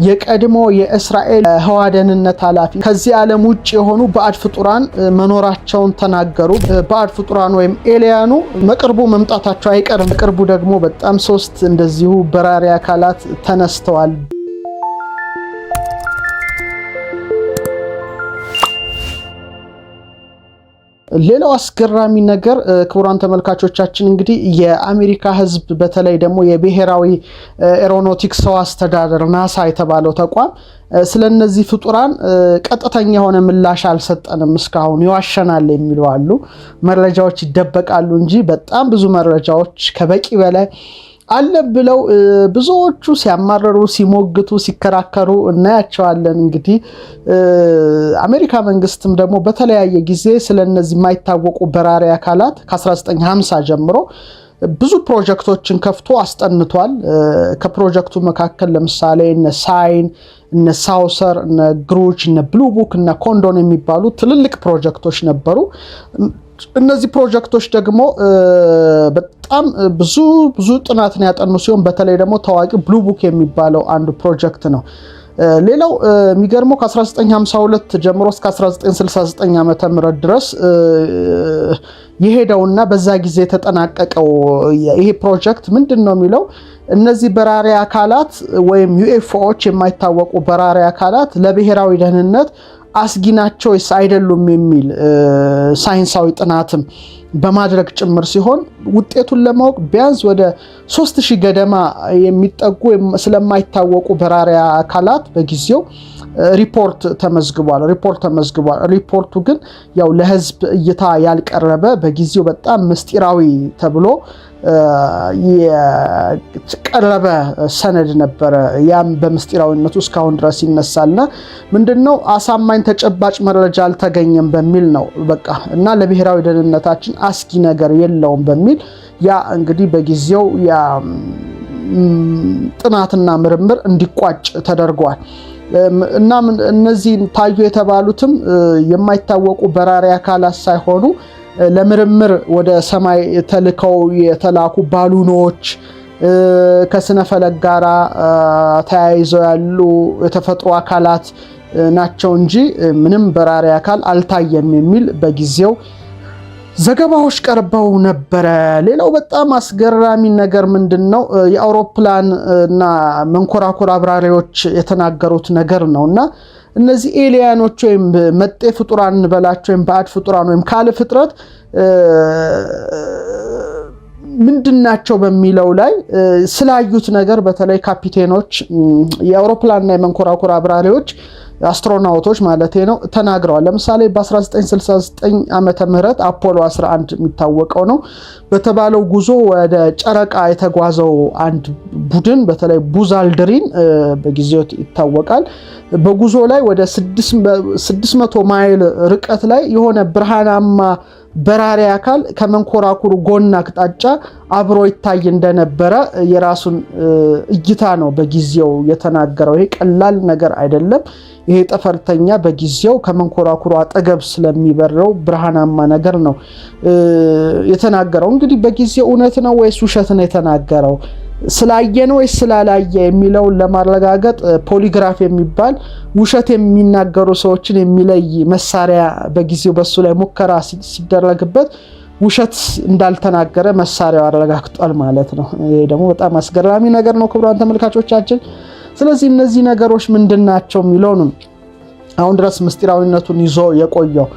የቀድሞ የእስራኤል ህዋ ደህንነት ኃላፊ ከዚህ ዓለም ውጭ የሆኑ ባዕድ ፍጡራን መኖራቸውን ተናገሩ። ባዕድ ፍጡራን ወይም ኤሊያኑ በቅርቡ መምጣታቸው አይቀርም። በቅርቡ ደግሞ በጣም 3 እንደዚሁ በራሪ አካላት ተነስተዋል። ሌላው አስገራሚ ነገር ክቡራን ተመልካቾቻችን እንግዲህ የአሜሪካ ህዝብ በተለይ ደግሞ የብሔራዊ ኤሮኖቲክስ ሰው አስተዳደር ናሳ የተባለው ተቋም ስለነዚህ ፍጡራን ቀጥተኛ የሆነ ምላሽ አልሰጠንም እስካሁን ይዋሸናል የሚሉ አሉ። መረጃዎች ይደበቃሉ እንጂ በጣም ብዙ መረጃዎች ከበቂ በላይ አለ ብለው ብዙዎቹ ሲያማረሩ ሲሞግቱ ሲከራከሩ እናያቸዋለን። እንግዲህ አሜሪካ መንግስትም ደግሞ በተለያየ ጊዜ ስለነዚህ የማይታወቁ በራሪ አካላት ከ1950 ጀምሮ ብዙ ፕሮጀክቶችን ከፍቶ አስጠንቷል። ከፕሮጀክቱ መካከል ለምሳሌ እነ ሳይን፣ እነ ሳውሰር፣ እነ ግሩች፣ እነ ብሉ ቡክ፣ እነ ኮንዶን የሚባሉ ትልልቅ ፕሮጀክቶች ነበሩ። እነዚህ ፕሮጀክቶች ደግሞ በጣም ብዙ ጥናትን ያጠኑ ሲሆን በተለይ ደግሞ ታዋቂ ብሉ ቡክ የሚባለው አንዱ ፕሮጀክት ነው። ሌላው የሚገርመው ከ1952 ጀምሮ እስከ 1969 ዓመተ ምህረት ድረስ የሄደውና በዛ ጊዜ የተጠናቀቀው ይሄ ፕሮጀክት ምንድነው የሚለው እነዚህ በራሪ አካላት ወይም ዩኤፍኦዎች የማይታወቁ በራሪ አካላት ለብሔራዊ ደህንነት አስጊ ናቸው ወይስ አይደሉም የሚል ሳይንሳዊ ጥናትም በማድረግ ጭምር ሲሆን ውጤቱን ለማወቅ ቢያንስ ወደ 3000 ገደማ የሚጠጉ ስለማይታወቁ በራሪ አካላት በጊዜው ሪፖርት ተመዝግቧል። ሪፖርቱ ግን ያው ለህዝብ እይታ ያልቀረበ በጊዜው በጣም ምስጢራዊ ተብሎ የቀረበ ሰነድ ነበረ። ያም በምስጢራዊነቱ እስካሁን ድረስ ይነሳልና ምንድነው አሳማኝ ተጨባጭ መረጃ አልተገኘም በሚል ነው በቃ እና ለብሔራዊ ደህንነታችን አስጊ ነገር የለውም በሚል ያ እንግዲህ በጊዜው ያ ጥናትና ምርምር እንዲቋጭ ተደርጓል። እና እነዚህ ታዩ የተባሉትም የማይታወቁ በራሪ አካላት ሳይሆኑ ለምርምር ወደ ሰማይ ተልከው የተላኩ ባሉኖች ከስነ ፈለክ ጋራ ተያይዘው ያሉ የተፈጥሮ አካላት ናቸው እንጂ ምንም በራሪ አካል አልታየም የሚል በጊዜው ዘገባዎች ቀርበው ነበረ። ሌላው በጣም አስገራሚ ነገር ምንድነው የአውሮፕላን እና መንኮራኩር አብራሪዎች የተናገሩት ነገር ነውና እነዚህ ኤሊያኖች ወይም መጤ ፍጡራን እንበላቸው ወይም ባዕድ ፍጡራን ወይም ካለ ፍጥረት ምንድናቸው በሚለው ላይ ስላዩት ነገር በተለይ ካፒቴኖች የአውሮፕላንና የመንኮራኩር አብራሪዎች አስትሮናውቶች ማለት ነው ተናግረዋል። ለምሳሌ በ1969 ዓመተ ምህረት አፖሎ 11 የሚታወቀው ነው በተባለው ጉዞ ወደ ጨረቃ የተጓዘው አንድ ቡድን በተለይ ቡዝ አልድሪን በጊዜው ይታወቃል። በጉዞ ላይ ወደ 600 ማይል ርቀት ላይ የሆነ ብርሃናማ በራሪ አካል ከመንኮራኩሩ ጎን አቅጣጫ አብሮ ይታይ እንደነበረ የራሱን እይታ ነው በጊዜው የተናገረው። ይሄ ቀላል ነገር አይደለም። ይሄ ጠፈርተኛ በጊዜው ከመንኮራኩሩ አጠገብ ስለሚበረው ብርሃናማ ነገር ነው የተናገረው። እንግዲህ በጊዜው እውነት ነው ወይስ ውሸት ነው የተናገረው ስላየ ነው ወይስ ስላላየ የሚለውን ለማረጋገጥ ፖሊግራፍ የሚባል ውሸት የሚናገሩ ሰዎችን የሚለይ መሳሪያ በጊዜው በሱ ላይ ሙከራ ሲደረግበት ውሸት እንዳልተናገረ መሳሪያው አረጋግጧል ማለት ነው። ይሄ ደግሞ በጣም አስገራሚ ነገር ነው ክቡራን ተመልካቾቻችን። ስለዚህ እነዚህ ነገሮች ምንድናቸው የሚለው ነው አሁን ድረስ ምስጢራዊነቱን ይዞ የቆየው።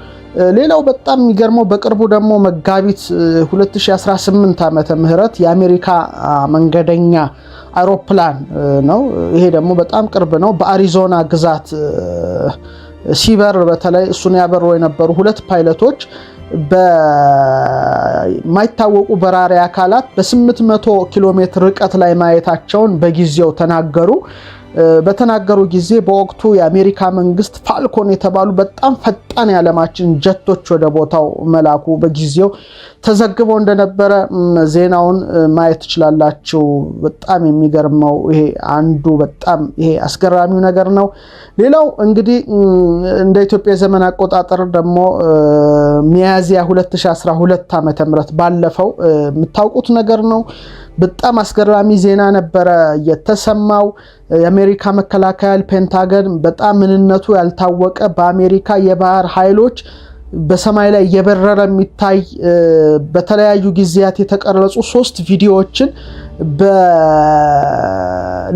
ሌላው በጣም የሚገርመው በቅርቡ ደግሞ መጋቢት 2018 ዓመተ ምህረት የአሜሪካ መንገደኛ አውሮፕላን ነው። ይሄ ደግሞ በጣም ቅርብ ነው። በአሪዞና ግዛት ሲበር በተለይ እሱን ያበሩ የነበሩ 2 ፓይለቶች በማይታወቁ በራሪ አካላት በ800 ኪሎ ሜትር ርቀት ላይ ማየታቸውን በጊዜው ተናገሩ። በተናገሩ ጊዜ በወቅቱ የአሜሪካ መንግስት ፋልኮን የተባሉ በጣም ፈጣን የዓለማችን ጀቶች ወደ ቦታው መላኩ በጊዜው ተዘግቦ እንደነበረ ዜናውን ማየት ትችላላችሁ። በጣም የሚገርመው ይሄ አንዱ በጣም ይሄ አስገራሚው ነገር ነው። ሌላው እንግዲህ እንደ ኢትዮጵያ ዘመን አቆጣጠር ደግሞ ሚያዝያ 2012 ዓ.ም ባለፈው የምታውቁት ነገር ነው በጣም አስገራሚ ዜና ነበረ የተሰማው። የአሜሪካ መከላከያ ፔንታገን በጣም ምንነቱ ያልታወቀ በአሜሪካ የባህር ኃይሎች በሰማይ ላይ የበረረ የሚታይ በተለያዩ ጊዜያት የተቀረጹ 3 ቪዲዮዎችን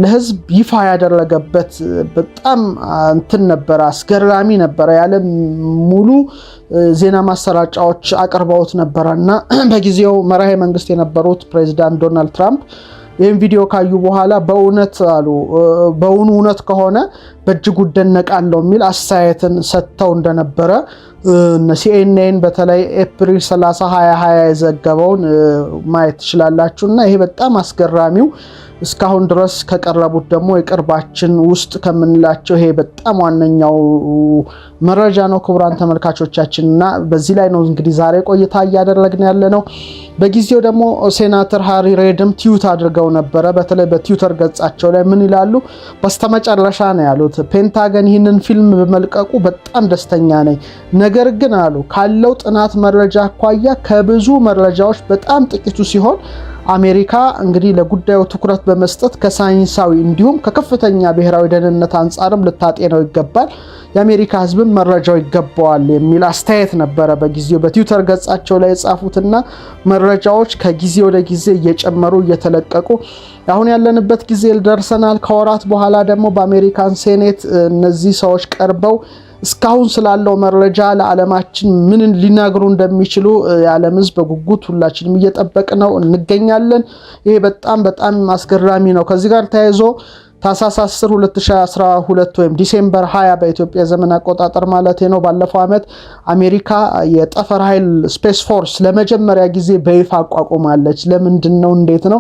ለህዝብ ይፋ ያደረገበት በጣም እንትን ነበር፣ አስገራሚ ነበር። ያለ ሙሉ ዜና ማሰራጫዎች አቅርበውት ነበርና በጊዜው መራሄ መንግስት የነበሩት ፕሬዝዳንት ዶናልድ ትራምፕ ይህን ቪዲዮ ካዩ በኋላ በእውነት አሉ በእውኑ እውነት ከሆነ በእጅጉ ደነቃለሁ የሚል አስተያየትን ሰጥተው እንደነበረ CNN በተለይ ኤፕሪል 30 2020 የዘገበውን ማየት ትችላላችሁና ይሄ በጣም አስገራሚው እስካሁን ድረስ ከቀረቡት ደግሞ የቅርባችን ውስጥ ከምንላቸው ይሄ በጣም ዋነኛው መረጃ ነው ክቡራን ተመልካቾቻችንና በዚህ ላይ ነው እንግዲህ ዛሬ ቆይታ እያደረግን ያለነው። በጊዜው ደግሞ ሴናተር ሃሪ ሬድም ትዊት አድርገው ነበረ። በተለይ በትዊተር ገጻቸው ላይ ምን ይላሉ? በስተመጨረሻ ነው ያሉት ፔንታገን ይህንን ፊልም በመልቀቁ በጣም ደስተኛ ነኝ። ነገር ግን አሉ ካለው ጥናት መረጃ አኳያ ከብዙ መረጃዎች በጣም ጥቂቱ ሲሆን አሜሪካ እንግዲህ ለጉዳዩ ትኩረት በመስጠት ከሳይንሳዊ እንዲሁም ከከፍተኛ ብሔራዊ ደህንነት አንጻርም ልታጤነው ይገባል፣ የአሜሪካ ሕዝብም መረጃው ይገባዋል የሚል አስተያየት ነበረ በጊዜው በትዊተር ገጻቸው ላይ የጻፉትና መረጃዎች ከጊዜ ወደ ጊዜ እየጨመሩ እየተለቀቁ አሁን ያለንበት ጊዜ ደርሰናል። ከወራት በኋላ ደግሞ በአሜሪካን ሴኔት እነዚህ ሰዎች ቀርበው እስካሁን ስላለው መረጃ ለዓለማችን ምን ሊናገሩ እንደሚችሉ የዓለም ሕዝብ በጉጉት ሁላችንም እየጠበቅነው እንገኛለን። ይሄ በጣም በጣም አስገራሚ ነው። ከዚህ ጋር ተያይዞ ታህሳስ 10 2012 ወይም ዲሴምበር 20 በኢትዮጵያ ዘመን አቆጣጠር ማለት ነው ባለፈው ዓመት አሜሪካ የጠፈር ኃይል ስፔስ ፎርስ ለመጀመሪያ ጊዜ በይፋ አቋቁማለች። ለምንድን ነው እንዴት ነው?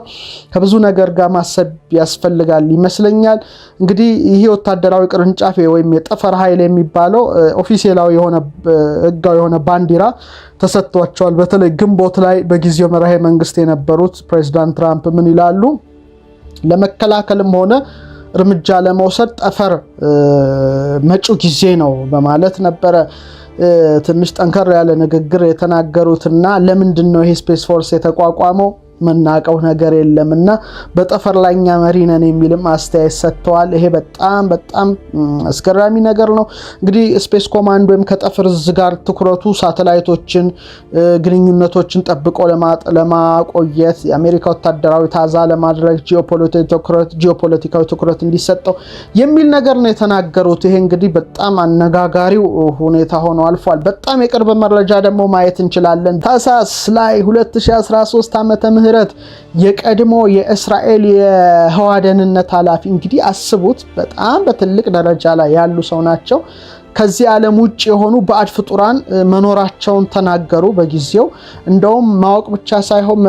ከብዙ ነገር ጋር ማሰብ ያስፈልጋል ይመስለኛል። እንግዲህ ይሄ ወታደራዊ ቅርንጫፍ ወይም የጠፈር ኃይል የሚባለው ኦፊሴላዊ የሆነ ህጋዊ የሆነ ባንዲራ ተሰጥቷቸዋል። በተለይ ግንቦት ላይ በጊዜው መራሄ መንግስት የነበሩት ፕሬዝዳንት ትራምፕ ምን ይላሉ? ለመከላከልም ሆነ እርምጃ ለመውሰድ ጠፈር መጪው ጊዜ ነው በማለት ነበረ ትንሽ ጠንከር ያለ ንግግር የተናገሩትና ለምንድን ነው ይሄ ስፔስ ፎርስ የተቋቋመው መናቀው ነገር የለምና በጠፈር ላይኛ መሪ ነን የሚልም አስተያየት ሰጥተዋል። ይሄ በጣም በጣም አስገራሚ ነገር ነው። እንግዲህ ስፔስ ኮማንድ ወይም ከጠፈር ጋር ትኩረቱ ሳተላይቶችን ግንኙነቶችን ጠብቆ ለማቆየት የአሜሪካ ወታደራዊ ታዛ ለማድረግ ጂኦፖለቲካዊ ትኩረት እንዲሰጠው የሚል ነገር ነው የተናገሩት። ይሄ እንግዲህ በጣም አነጋጋሪው ሁኔታ ሆኖ አልፏል። በጣም የቅርብ መረጃ ደግሞ ማየት እንችላለን። ታህሳስ ላይ 2013 ዓመተ ምህረት የቀድሞ የእስራኤል የህዋ ደህንነት ኃላፊ እንግዲህ አስቡት በጣም በትልቅ ደረጃ ላይ ያሉ ሰው ናቸው። ከዚህ ዓለም ውጭ የሆኑ ባዕድ ፍጡራን መኖራቸውን ተናገሩ በጊዜው። እንደውም ማወቅ ብቻ ሳይሆን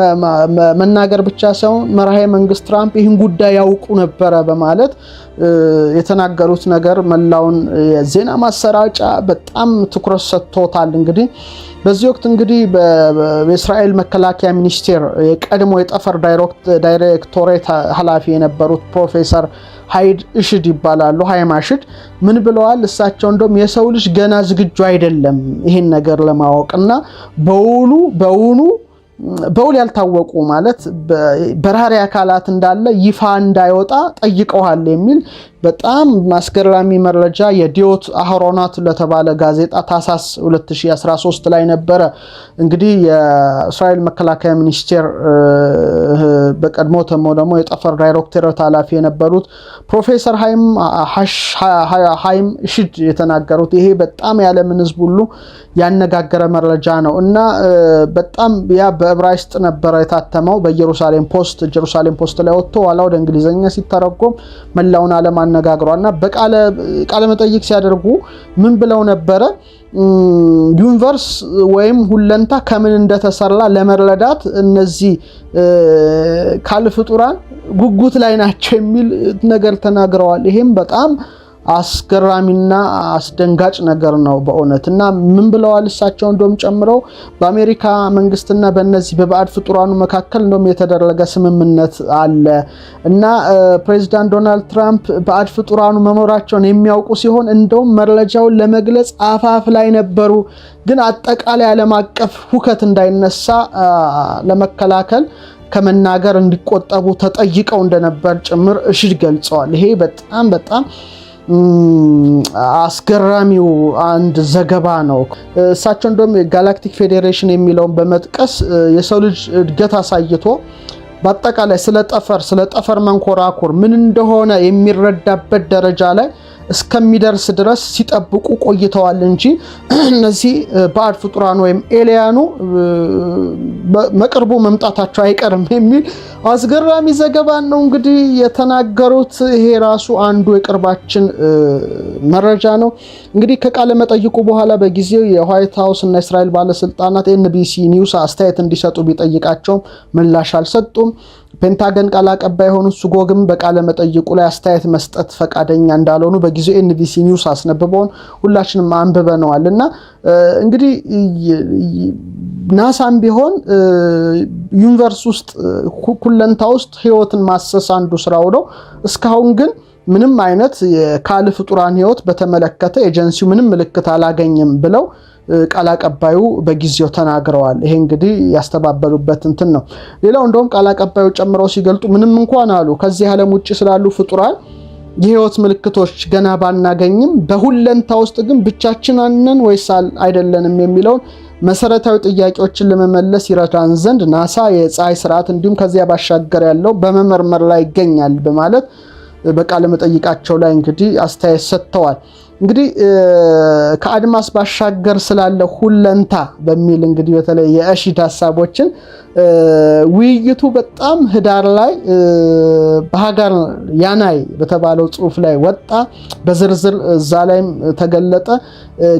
መናገር ብቻ ሳይሆን መራሄ መንግስት ትራምፕ ይህን ጉዳይ ያውቁ ነበረ በማለት የተናገሩት ነገር መላውን የዜና ማሰራጫ በጣም ትኩረት ሰጥቶታል። እንግዲህ በዚህ ወቅት እንግዲህ በእስራኤል መከላከያ ሚኒስቴር የቀድሞ የጠፈር ዳይሬክቶሬት ኃላፊ የነበሩት ፕሮፌሰር ሃይድ እሽድ ይባላሉ። ሃይም እሽድ ምን ብለዋል? እሳቸው እንደውም የሰው ልጅ ገና ዝግጁ አይደለም ይሄን ነገር ለማወቅና በውል ያልታወቁ ማለት በራሪ አካላት እንዳለ ይፋ እንዳይወጣ ጠይቀዋል የሚል በጣም አስገራሚ መረጃ የዲዮት አህሮናት ለተባለ ጋዜጣ ታህሳስ 2013 ላይ ነበረ። እንግዲህ የእስራኤል መከላከያ ሚኒስቴር በቀድሞ ደግሞ የጠፈር ዳይሬክቶሬት ኃላፊ የነበሩት ፕሮፌሰር ሃይም እሽድ የተናገሩት ይሄ በጣም ያለምን ህዝብ ሁሉ ያነጋገረ መረጃ ነው እና በጣም ያ በዕብራይስጥ ነበረ የታተመው በኢየሩሳሌም ፖስት ላይ ወጥቶ ኋላ ወደ እንግሊዘኛ ሲተረጎም መላውን ዓለም አነጋግሯልና በቃለ መጠይቅ ሲያደርጉ ምን ብለው ነበረ? ዩኒቨርስ ወይም ሁለንታ ከምን እንደተሰራ ለመረዳት እነዚህ ካልፍጡራን ጉጉት ላይ ናቸው የሚል ነገር ተናግረዋል። ይሄም በጣም አስገራሚና አስደንጋጭ ነገር ነው በእውነትና ምን ብለዋል እሳቸው እንደም ጨምረው በአሜሪካ መንግስትና በእነዚህ በባዕድ ፍጡራኑ መካከል እንደም የተደረገ ስምምነት አለ እና ፕሬዝዳንት ዶናልድ ትራምፕ ባዕድ ፍጡራኑ መኖራቸውን የሚያውቁ ሲሆን እንደም መረጃውን ለመግለጽ አፋፍ ላይ ነበሩ፣ ግን አጠቃላይ ዓለም አቀፍ ሁከት እንዳይነሳ ለመከላከል ከመናገር እንዲቆጠቡ ተጠይቀው እንደነበር ጭምር እሽድ ገልጸዋል። ይሄ በጣም አስገራሚው አንድ ዘገባ ነው። እሳቸው እንደውም የጋላክቲክ ፌዴሬሽን የሚለውን በመጥቀስ የሰው ልጅ እድገት አሳይቶ በአጠቃላይ ስለ ጠፈር መንኮራኩር ምን እንደሆነ የሚረዳበት ደረጃ ላይ እስከሚደርስ ድረስ ሲጠብቁ ቆይተዋል እንጂ እነዚህ ባዕድ ፍጡራን ወይም ኤሊያኑ በቅርቡ መምጣታቸው አይቀርም የሚል አስገራሚ ዘገባ ነው እንግዲህ የተናገሩት። ይሄ ራሱ አንዱ የቅርባችን መረጃ ነው። እንግዲህ ከቃለ መጠይቁ በኋላ በጊዜው የዋይት ሃውስ እና እስራኤል ባለስልጣናት ኤንቢሲ ኒውስ አስተያየት እንዲሰጡ ቢጠይቃቸውም ምላሽ አልሰጡም። ፔንታገን ቃል አቀባይ የሆኑት ሱጎግም በቃለ መጠይቁ ላይ አስተያየት መስጠት ፈቃደኛ እንዳልሆኑ በጊዜው ኤንቢሲ ኒውስ አስነብበውን ሁላችንም አንብበነዋል። እና እንግዲህ ናሳም ቢሆን ዩኒቨርስ ውስጥ ኩለንታ ውስጥ ህይወትን ማሰስ አንዱ ስራው ነው። እስካሁን ግን ምንም አይነት የካል ፍጡራን ህይወት በተመለከተ ኤጀንሲው ምንም ምልክት አላገኘም ብለው ቃል አቀባዩ በጊዜው ተናግረዋል። ይሄ እንግዲህ ያስተባበሉበት እንትን ነው። ሌላው እንደውም ቃል አቀባዩ ጨምረው ሲገልጡ ምንም እንኳን አሉ ከዚህ ዓለም ውጪ ስላሉ ፍጡራን የህይወት ምልክቶች ገና ባናገኝም በሁለንታ ውስጥ ግን ብቻችንን ነን ወይስ አይደለንም የሚለውን መሰረታዊ ጥያቄዎችን ለመመለስ ይረዳን ዘንድ ናሳ የፀሐይ ስርዓት እንዲሁም ከዚያ ባሻገር ያለው በመመርመር ላይ ይገኛል በማለት በቃለ መጠይቃቸው ላይ እንግዲህ አስተያየት ሰጥተዋል። እንግዲህ ከአድማስ ባሻገር ስላለ ሁለንታ በሚል እንግዲህ በተለይ የእሽድ ሐሳቦችን ውይይቱ በጣም ህዳር ላይ በሀገር ያናይ በተባለው ጽሁፍ ላይ ወጣ። በዝርዝር እዛ ላይም ተገለጠ።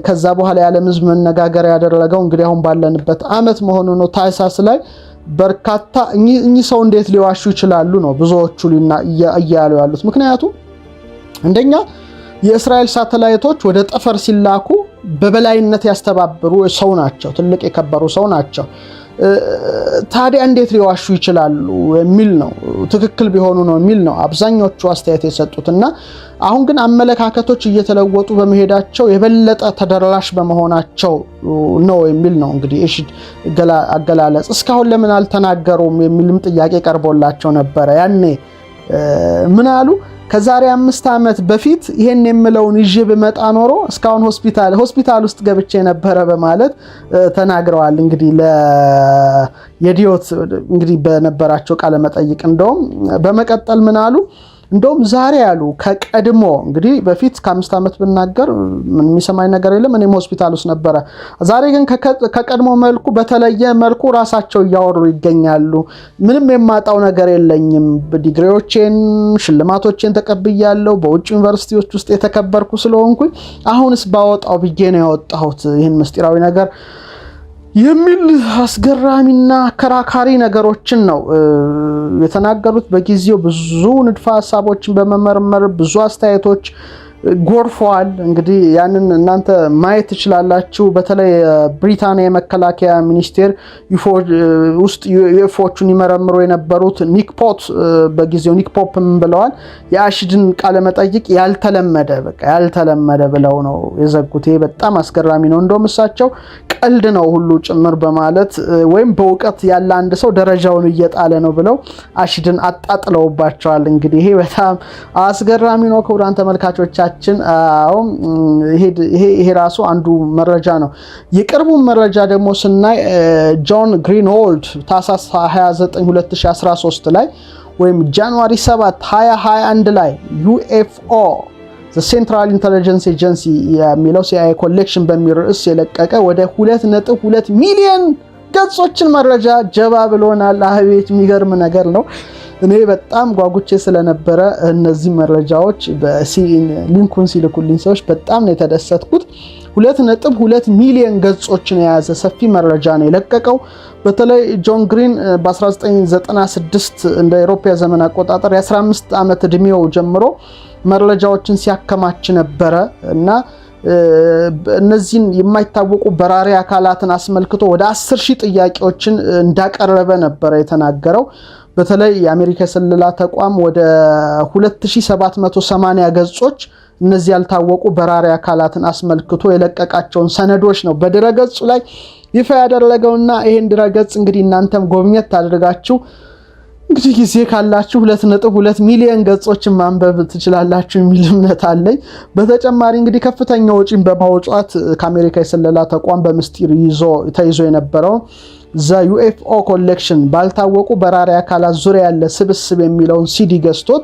ከዛ በኋላ የዓለም ህዝብ መነጋገር ያደረገው እንግዲህ አሁን ባለንበት አመት መሆኑ ነው። ታህሳስ ላይ በርካታ እኚህ ሰው እንዴት ሊዋሹ ይችላሉ ነው ብዙዎቹ እያሉ ያሉት። ምክንያቱም አንደኛ የእስራኤል ሳተላይቶች ወደ ጠፈር ሲላኩ በበላይነት ያስተባበሩ ሰው ናቸው፣ ትልቅ የከበሩ ሰው ናቸው። ታዲያ እንዴት ሊዋሹ ይችላሉ የሚል ነው። ትክክል ቢሆኑ ነው የሚል ነው አብዛኞቹ አስተያየት የሰጡትና አሁን ግን አመለካከቶች እየተለወጡ በመሄዳቸው የበለጠ ተደራሽ በመሆናቸው ነው የሚል ነው እንግዲህ እሽድ አገላለጽ። እስካሁን ለምን አልተናገሩም የሚልም ጥያቄ ቀርቦላቸው ነበረ። ያኔ ምን አሉ? ከዛሬ 5 ዓመት በፊት ይሄን የምለውን ይዤ በመጣ ኖሮ እስካሁን ሆስፒታል ውስጥ ገብቼ ነበረ በማለት ተናግረዋል። እንግዲህ የዲዮት እንግዲህ በነበራቸው ቃለ መጠይቅ እንደውም በመቀጠል ምን አሉ? እንደውም ዛሬ ያሉ ከቀድሞ እንግዲህ በፊት ከ5 ዓመት ብናገር ምን የሚሰማኝ ነገር የለም እኔም ሆስፒታል ውስጥ ነበረ። ዛሬ ግን ከቀድሞ መልኩ በተለየ መልኩ ራሳቸው እያወሩ ይገኛሉ። ምንም የማጣው ነገር የለኝም። ዲግሪዎቼን ሽልማቶቼን ተቀብያለሁ። በውጭ ዩኒቨርሲቲዎች ውስጥ የተከበርኩ ስለሆንኩኝ አሁንስ ባወጣው ብዬ ነው ያወጣሁት ይህን ምስጢራዊ ነገር የሚል አስገራሚና አከራካሪ ነገሮችን ነው የተናገሩት። በጊዜው ብዙ ንድፈ ሐሳቦችን በመመርመር ብዙ አስተያየቶች ጎርፈዋል። እንግዲህ ያንን እናንተ ማየት ትችላላችሁ። በተለይ ብሪታንያ የመከላከያ ሚኒስቴር ውስጥ ዩኤፍኦቹን ይመረምሩ የነበሩት ኒክ ፖት በጊዜው ኒክ ፖፕ ብለዋል የአሽድን ቃለ መጠይቅ ያልተለመደ ብለው ነው የዘጉት። ይሄ በጣም አስገራሚ ነው። እንደውም እሳቸው ቀልድ ነው ሁሉ ጭምር በማለት ወይም በእውቀት ያለ አንድ ሰው ደረጃውን እየጣለ ነው ብለው አሽድን አጣጥለውባቸዋል። እንግዲህ ይሄ በጣም አስገራሚ ነው። ክቡራን ተመልካቾቻችን ይሄ ራሱ አንዱ መረጃ ነው። የቅርቡን መረጃ ደግሞ ስናይ ጆን ግሪንዎልድ ታህሳስ 29 2013 ላይ ወይም ጃንዋሪ 7 2021 ላይ ዩኤፍኦ ሴንትራል ኢንተለጀንስ ኤጀንሲ የሚለው ሲአይኤ ኮሌክሽን በሚል ርዕስ የለቀቀ ወደ 2.2 ሚሊዮን ገጾችን መረጃ ጀባ ብሎናል። አቤት የሚገርም ነገር ነው። እኔ በጣም ጓጉቼ ስለነበረ እነዚህ መረጃዎች ሊንኩን ሲልኩልኝ ሰዎች በጣም ነው የተደሰትኩት። 2.2 ሚሊዮን ገጾችን የያዘ ሰፊ መረጃ ነው የለቀቀው። በተለይ ጆን ግሪን በ1996 እንደ አውሮፓ ዘመን አቆጣጠር የ15 ዓመት ዕድሜው ጀምሮ መረጃዎችን ሲያከማች ነበረ እና እነዚህን የማይታወቁ በራሪ አካላትን አስመልክቶ ወደ 10,000 ጥያቄዎችን እንዳቀረበ ነበረ የተናገረው። በተለይ የአሜሪካ የስለላ ተቋም ወደ 2780 ገጾች እነዚህ ያልታወቁ በራሪ አካላትን አስመልክቶ የለቀቃቸውን ሰነዶች ነው በድረገጹ ላይ ይፋ ያደረገውና ይሄን ድረገጽ እንግዲህ እናንተም ጎብኘት አድርጋችሁ እንግዲህ ጊዜ ካላችሁ 2.2 ሚሊዮን ገጾችን ማንበብ ትችላላችሁ የሚል እምነት አለኝ። በተጨማሪ እንግዲህ ከፍተኛ ወጪን በማውጣት ከአሜሪካ የስለላ ተቋም በምስጢር ተይዞ የነበረው ዘ ዩኤፍኦ ኮሌክሽን ባልታወቁ በራሪ አካላት ዙሪያ ያለ ስብስብ የሚለውን ሲዲ ገዝቶት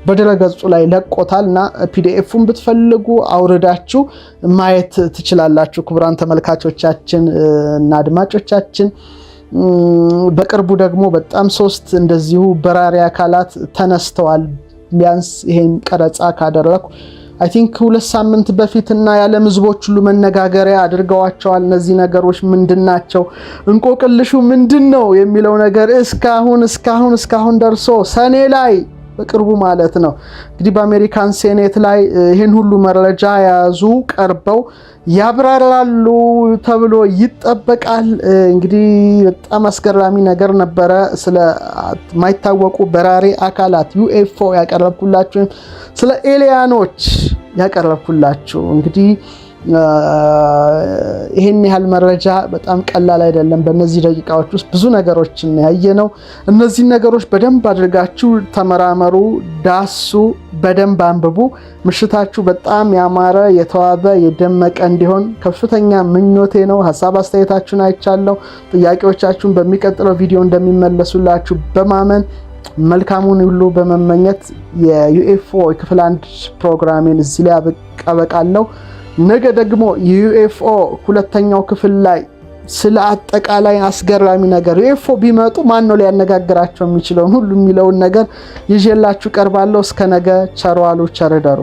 በድረገጹ ላይ ለቆታል እና ፒዲኤፉን ብትፈልጉ አውርዳችሁ ማየት ትችላላችሁ። ክቡራን ተመልካቾቻችን እና አድማጮቻችን በቅርቡ ደግሞ በጣም 3 እንደዚሁ በራሪ አካላት ተነስተዋል። ቢያንስ ይሄን ቀረጻ ካደረኩ አይ ቲንክ 2 ሳምንት በፊትና የዓለም ሕዝቦች ሁሉ መነጋገሪያ አድርገዋቸዋል። እነዚህ ነገሮች ምንድናቸው? እንቆቅልሹ ምንድነው የሚለው ነገር እስካሁን ደርሶ ሰኔ ላይ በቅርቡ ማለት ነው እንግዲህ በአሜሪካን ሴኔት ላይ ይሄን ሁሉ መረጃ የያዙ ቀርበው ያብራራሉ ተብሎ ይጠበቃል። እንግዲህ በጣም አስገራሚ ነገር ነበረ። ስለ ማይታወቁ በራሪ አካላት ዩኤፍኦ ያቀረብኩላችሁ፣ ስለ ኤሊያኖች ያቀረብኩላችሁ እንግዲህ ይሄን ያህል መረጃ በጣም ቀላል አይደለም። በእነዚህ ደቂቃዎች ውስጥ ብዙ ነገሮችን ያየነው። እነዚህ ነገሮች በደንብ አድርጋችሁ ተመራመሩ፣ ዳሱ፣ በደንብ አንብቡ። ምሽታችሁ በጣም ያማረ የተዋበ የደመቀ እንዲሆን ከፍተኛ ምኞቴ ነው። ሀሳብ አስተያየታችሁን አይቻለሁ። ጥያቄዎቻችሁን በሚቀጥለው ቪዲዮ እንደሚመለሱላችሁ በማመን መልካሙን ሁሉ በመመኘት የዩኤፍኦ ክፍል 1 ፕሮግራሜን እዚህ ላይ አበቃለሁ። ነገ ደግሞ የዩኤፍኦ ሁለተኛው ክፍል ላይ ስለ አጠቃላይ አስገራሚ ነገር ዩኤፍኦ ቢመጡ ማን ነው ሊያነጋግራቸው የሚችለው ሁሉ የሚለውን ነገር ይዤላችሁ ቀርባለሁ። እስከ ነገ ቸር ዋሉ፣ ቸር እደሩ።